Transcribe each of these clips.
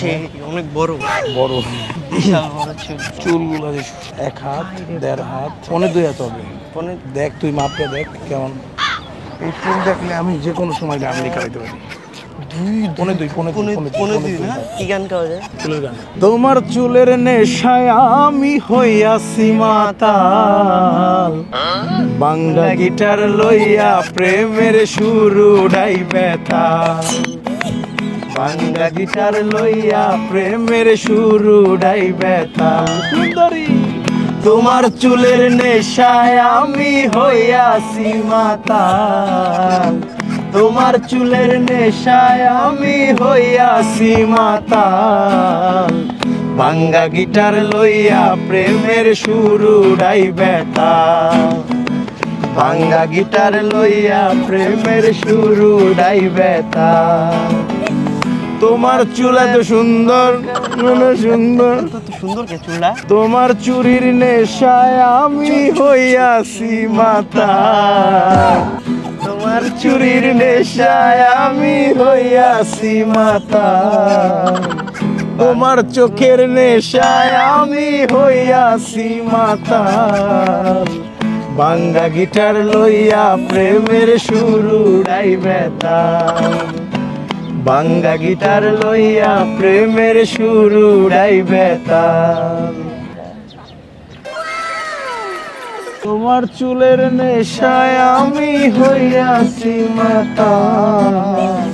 সে অনেক বড় বড়, বিশাল বড় চুল। চুলগুলো এক হাত 1.5 হাত, 1.5 হাত হবে। দেখ তুই মাপটা দেখ কেমন। এই চুল দেখলে আমি যে কোনো সময় গান লিখাইতে পারি। কি গান গাওয়া যায়? চুলের গান। তোমার চুলের নেশায় আমি হইয়াছি মাতাল, বাংলা গিটার লইয়া প্রেমের শুরু ডাই বেতাল, বাংলা গিটার লইয়া প্রেমের শুরু ডাই বেতাল। সুন্দরী তোমার চুলের নেশায় আমি হইয়াছি মাতাল, তোমার চুলের নেশায় আমি হইয়াছি মাতাল, ভাঙ্গা গিটার লইয়া প্রেমের শুরু ডাই বেতাল, ভাঙ্গা গিটার লইয়া প্রেমের শুরু ডাই বেতাল। তোমার চুল এত সুন্দর, সুন্দর, সুন্দর কে চুলটা? তোমার চুরির নেশায় আমি হইয়াছি মাতাল, তোমার চুরির নেশায় আমি হইয়াছি মাতাল, তোমার চোখের নেশায় আমি হইয়াছি মাতাল, ভাঙ্গা গিটার লইয়া প্রেমের শুরু ডাই বেতাল, ভাঙ্গা গিটার লইয়া প্রেমের শুরু ডাই বেতাল। তোমার চুলের নেশায় আমি হইয়াছি মাতাল,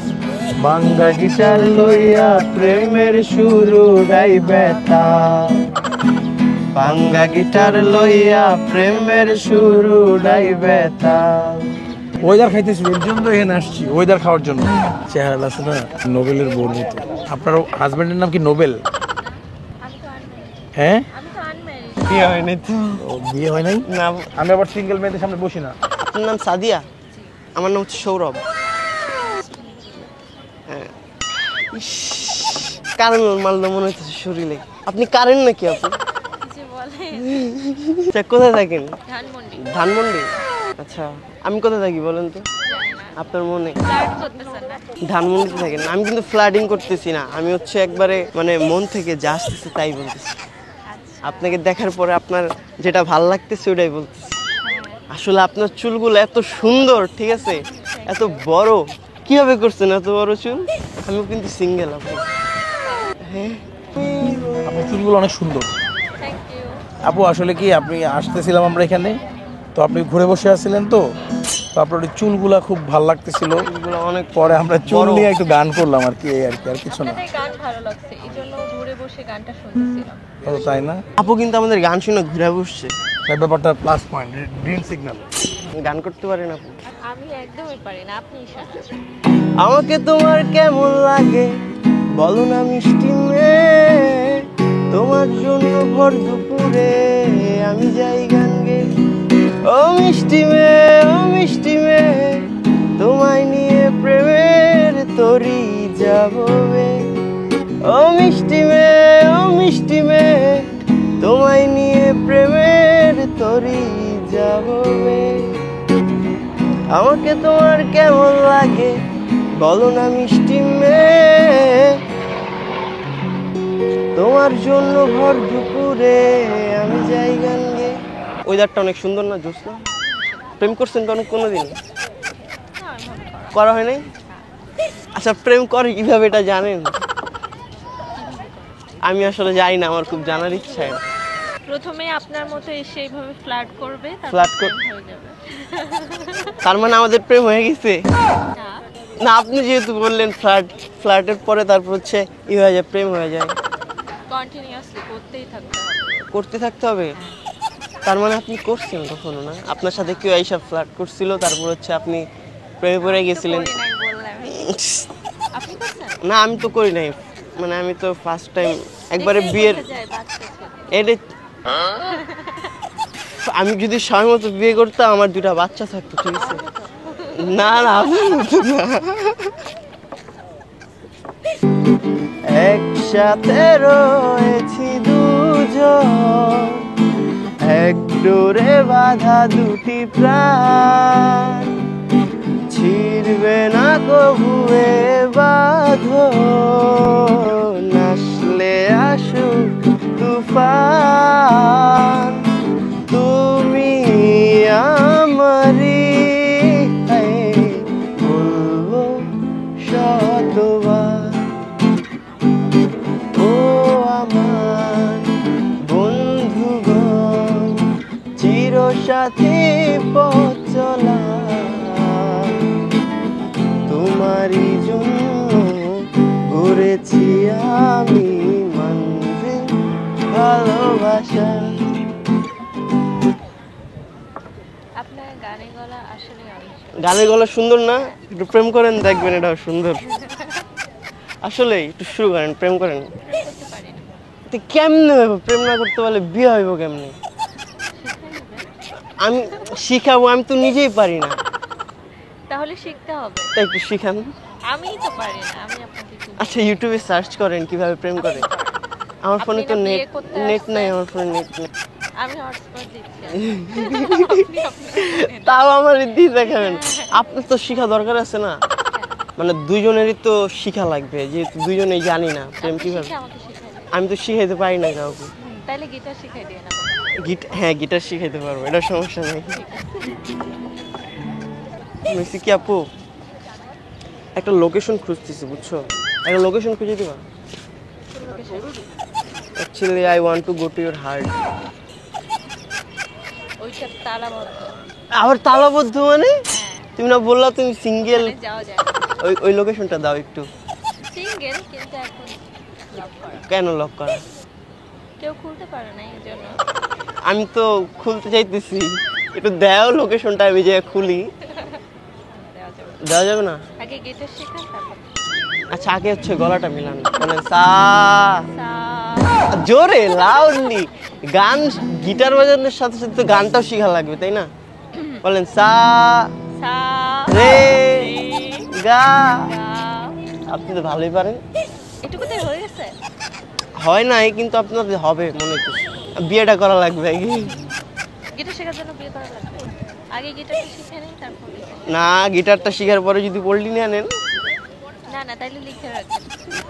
ভাঙ্গা গিটার লইয়া প্রেমের শুরু ডাই বেতাল, ভাঙ্গা গিটার লইয়া প্রেমের শুরু ডাই বেতাল। ওয়েদার খাইতেছি, এর জন্য এখানে আসছি, ওয়েদার খাওয়ার জন্য। চেহারা আছে না নোবেলের বোর মতো। আপনার হাজবেন্ডের নাম কি নোবেল? হ্যাঁ, বিয়ে হয়নি তো। বিয়ে হয় নাই না, আমি আবার সিঙ্গেল মেয়েদের সামনে বসি না। আপনার নাম সাদিয়া? আমার নাম হচ্ছে সৌরভ। কারণ মালদা মনে হচ্ছে শরীরে। আপনি কারেন নাকি? আপনি কোথায় থাকেন? ধানমন্ডি। আচ্ছা, আমি কোথায় থাকি বলেন তো? আপনার মনে ধানমন্ডিতে থাকেন? আমি কিন্তু ফ্লাডিং করতেছি না, আমি হচ্ছে একবারে মানে মন থেকে যা আসতেছে তাই বলতেছি। আপনাকে দেখার পরে আপনার যেটা ভাল লাগতেছে ওটাই বলতেছি। আসলে আপনার চুলগুলো এত সুন্দর, ঠিক আছে, এত বড়, কিভাবে করছেন এত বড় চুল? আমিও কিন্তু সিঙ্গেল। আপনি হ্যাঁ, আপনার চুলগুলো অনেক সুন্দর। আপু আসলে কি আপনি আসতেছিলাম আমরা এখানে, তো আপনি ঘুরে বসে আছিলেন, তো আপনার ওই চুলগুলা খুব ভালো লাগতেছিল। অনেক পরে আমরা চুল নিয়ে একটু গান করলাম আর কি, আর কিছু না। গান ভালো লাগছে, এইজন্য ঘুরে বসে গানটা শুনতেছিলাম। ও তাই না? আপু কিন্তু আমাদের গান শুনে ঘুরে বসছে। এই ব্যাপারটা প্লাস পয়েন্ট, গ্রিন সিগন্যাল। গান করতে পারেন আপু? আমি একদমই পারি না, আপনি আমাকে তোমার কেমন লাগে বলো না মিষ্টি মেয়ে, তোমার জন্য ভর দুপুরে আমি যাই গান গে। ও মিষ্টি মেয়ে, ও মিষ্টি মেয়ে, তোমায় নিয়ে প্রেমের তরি যাবে। ও মিষ্টি মেয়ে, ও মিষ্টি মেয়ে, তোমায় নিয়ে প্রেমের তরি যাবে। আমাকে তোমার কেমন লাগে বলো না মিষ্টি মেয়ে, তোমার জন্য ভর দুপুরে আমি যাই গান গে। ওয়েদারটা অনেক সুন্দর না, জোৎস্না? প্রেম করছেন কোনোদিন? করা হয় নাই? আচ্ছা, প্রেম করে কিভাবে এটা জানেন? আমি আসলে জানি না, আমার খুব জানার ইচ্ছা। প্রথমে আপনার মতো এসে এইভাবে ফ্লার্ট করবে, ফ্লার্ট হয়ে যাবে। তার মানে আমাদের প্রেম হয়ে গেছে? না, আপনি যেহেতু বললেন ফ্লার্টের পরে তারপর হচ্ছে ই হয়ে যায়, প্রেম হয়ে যায়। কন্টিনিউয়াসলি করতে থাকতে হবে। তার মানে আপনি করছেন কখনো না? আপনার সাথে কেউ এইসব ফ্লার্ট করছিল, তারপর হচ্ছে আপনি প্রেমে পড়ে গেছিলেন? না, আমি তো করি নাই, মানে আমি তো ফার্স্ট টাইম একবারে বিয়ের। আমি যদি সময় মতো বিয়ে করতাম আমার 2টা বাচ্চা থাকতো, ঠিক আছে? না না, একসাথে রয়েছি দুজন, এক ডোরে বাঁধা দুটি প্রাণ, ছিড়বে না কবুয়ে বাঁধন, সাথে পথ চলা তোমারই জন্য গড়েছি আমি মঞ্জিল ভালোবাসা। আপনার গানের গলা আসলে অনেক সুন্দর। গানের গলা সুন্দর না? একটু প্রেম করেন, দেখবেন এটাও সুন্দর। আসলে একটু শুরু করেন, প্রেম করেন। প্রেম করতে পারি না। তো কেমনে হইব? প্রেম না করতে পারলে বিয়ে হইব কেমনে? শিখাই দিবেন? আমি শিখাবো, আমি তো নিজেই পারি না। তাহলে শিখতে হবে। তাই একটু শিখান। আমিই তো পারি না, আমি আপনাকে কি বলবো? আচ্ছা ইউটিউবে সার্চ করেন কিভাবে প্রেম করে। আমার ফোনে তো আপনি না নেট বিয়ে করতে নেট নাই, আসছেন। আমার ফোনে নেট নেই। আমি হটস্পট দিচ্ছি। আপনি আপনার তাও আমার দিয়ে দেখাবেন। আপনার তো শিখা দরকার আছে না? মানে দুইজনেরই তো শিখা লাগবে, যেহেতু দুইজনেই জানি না প্রেম আপনি কিভাবে। শিখে আমাকে শিখাই দিন। আমি তো শিখাইতে পারি না কাউকে। তাহলে গিটার শিখাই দিয়ে না। হ্যাঁ গিটার শিখাইতে পারবো, এটা সমস্যা নেই। মিসি কি আপু একটা লোকেশন খুঁজতেছি, বুঝছো? একটা লোকেশন খুঁজে দিবা? Actually I want to go to your heart. ওইটা তালাবদ্ধ। আবার তালাবদ্ধ মানে? হ্যাঁ, তুমি না বললা তুমি সিঙ্গেল? ওখানে যাওয়া যায়। ওই লোকেশনটা দাও একটু। সিঙ্গেল কিন্তু এখন লভ করা। কেন লক করা? কেউ খুলতে পারে না এই জন্য। আমি তো খুলতে চাইতেছি, একটু দাও লোকেশনটা, আমি যে খুলি। দেওয়া যাবে না। দেওয়া যাবে না? আগে গিটার শেখান তারপর। আচ্ছা আগে হচ্ছে গলাটা মিলান, মানে সা সা জোরে লাউডলি। গান গিটার বাজানোর সাথে সাথে তো গানটাও শেখা লাগবে, তাই না? বলেন সা সা রে রে গা। গা। আপনি তো ভালোই পারেন। এটুকুতে হয়ে গেছে? হয় নাই, কিন্তু আপনাদের হবে মনে হচ্ছে। বিয়েটা করা লাগবে আগে। গিটার শেখার জন্য বিয়ে করা লাগবে? আগে গিটারটা শিখে নিন তারপর বিয়ে করুন। না, গিটারটা শেখার পরে যদি পল্লী নিয়ে নেন। না না, তাইলে লিখে রাখবেন।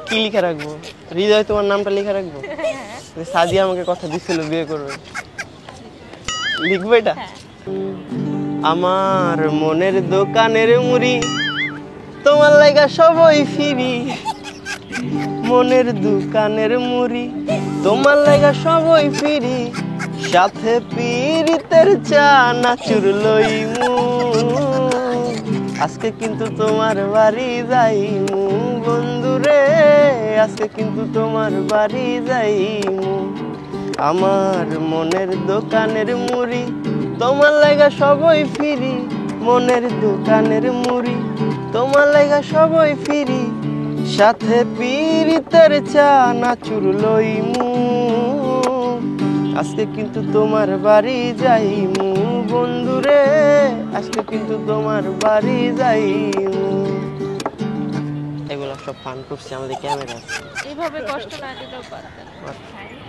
কি লিখে রাখবো? হৃদয় তোমার নামটা লিখে রাখবো? হ্যাঁ সাদিয়া আমাকে কথা দিছিল বিয়ে করবে, লিখবো এটা? হ্যাঁ। আমার মনের দোকানের মুড়ি তোমার লাগা সবই ফিরি, মনের দোকানের মুড়ি তোমার লাগা সবই ফিরি, সাথে পীরিতের চা নাচুর লইমু, আজকে কিন্তু তোমার বাড়ি যাইমু বন্ধুরে, আজকে কিন্তু তোমার বাড়ি যাইমু, আমার মনের দোকানের মুড়ি তোমার লাগা সবই ফিরি, মনের দোকানের মুড়ি তোমার লাগা সবই ফিরি, সাথে পীরিতের চা নাচুর লইমু, আজকে কিন্তু তোমার বাড়ি যাইমু বন্ধুরে, আজকে কিন্তু তোমার বাড়ি যাইমু। এগুলো সব ফান করছি, আমাদের ক্যামেরা আছে। এইভাবে কষ্ট না দিলেও পারতেন।